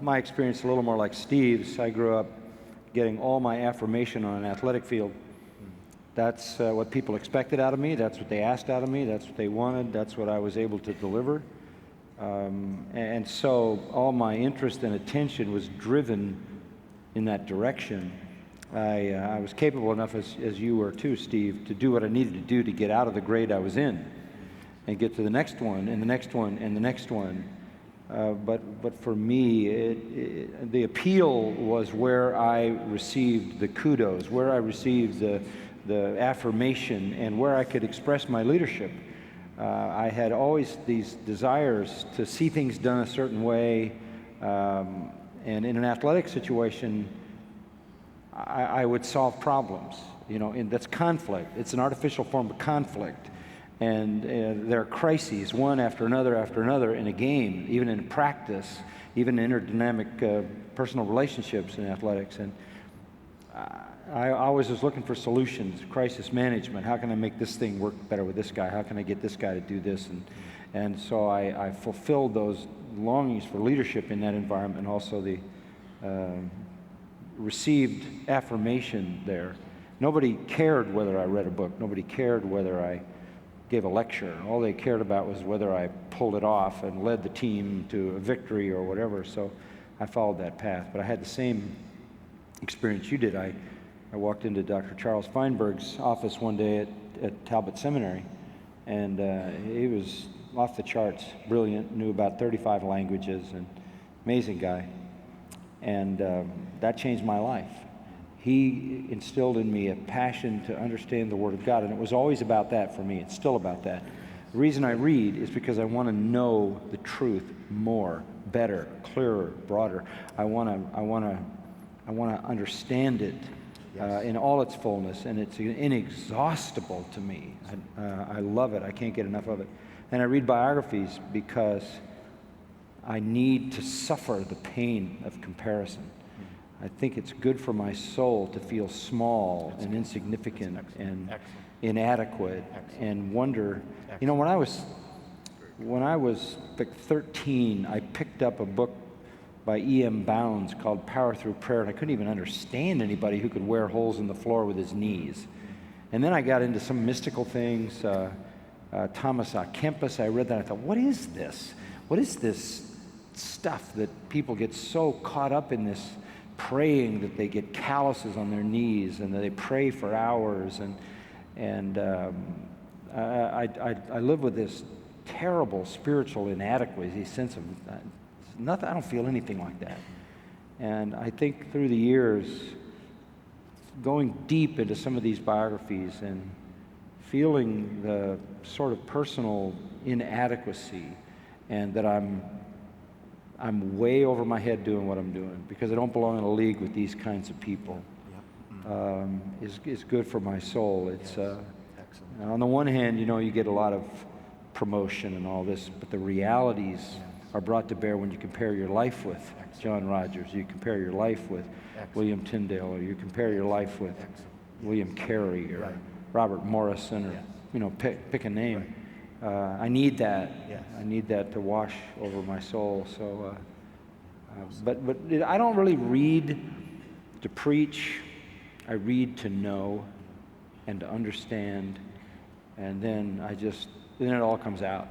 my experience a little more like Steve's. I grew up getting all my affirmation on an athletic field. That's what people expected out of me. That's what they asked out of me. That's what they wanted. That's what I was able to deliver. And so all my interest and attention was driven in that direction. I was capable enough, as you were too, Steve, to do what I needed to do to get out of the grade I was in and get to the next one and the next one and the next one. But for me, the appeal was where I received the kudos, where I received the affirmation, and where I could express my leadership. I had always these desires to see things done a certain way, and in an athletic situation, I would solve problems. And that's conflict. It's an artificial form of conflict. And there are crises, one after another in a game, even in practice, even in interdynamic personal relationships in athletics. And I always was looking for solutions, crisis management. How can I make this thing work better with this guy? How can I get this guy to do this? And so I fulfilled those longings for leadership in that environment, and also the received affirmation there. Nobody cared whether I read a book. Nobody cared whether I gave a lecture. All they cared about was whether I pulled it off and led the team to a victory or whatever. So I followed that path. But I had the same experience you did. I walked into Dr. Charles Feinberg's office one day at Talbot Seminary, and he was off the charts, brilliant, knew about 35 languages, and amazing guy. And that changed my life. He instilled in me a passion to understand the Word of God, and it was always about that for me. It's still about that. The reason I read is because I want to know the truth more, better, clearer, broader. I want to understand it in all its fullness, and it's inexhaustible to me. I love it. I can't get enough of it. And I read biographies because I need to suffer the pain of comparison. I think it's good for my soul to feel small and insignificant and inadequate and wonder. When I was like 13, I picked up a book by E.M. Bounds called Power Through Prayer, and I couldn't even understand anybody who could wear holes in the floor with his knees. And then I got into some mystical things. Thomas A. Kempis, I read that. I thought, what is this? What is this stuff that people get so caught up in this praying that they get calluses on their knees, and that they pray for hours, and I live with this terrible spiritual inadequacy, sense of nothing. I don't feel anything like that. And I think through the years, going deep into some of these biographies and feeling the sort of personal inadequacy, and that I'm way over my head doing what I'm doing because I don't belong in a league with these kinds of people, is good for my soul. It's on the one hand, you get a lot of promotion and all this, but the realities are brought to bear when you compare your life with John Rogers, you compare your life with William Tyndale, or you compare your life with William Carey or Robert Morrison, or pick a name. I need that. I need that to wash over my soul. So, but I don't really read to preach. I read to know and to understand, and then it all comes out.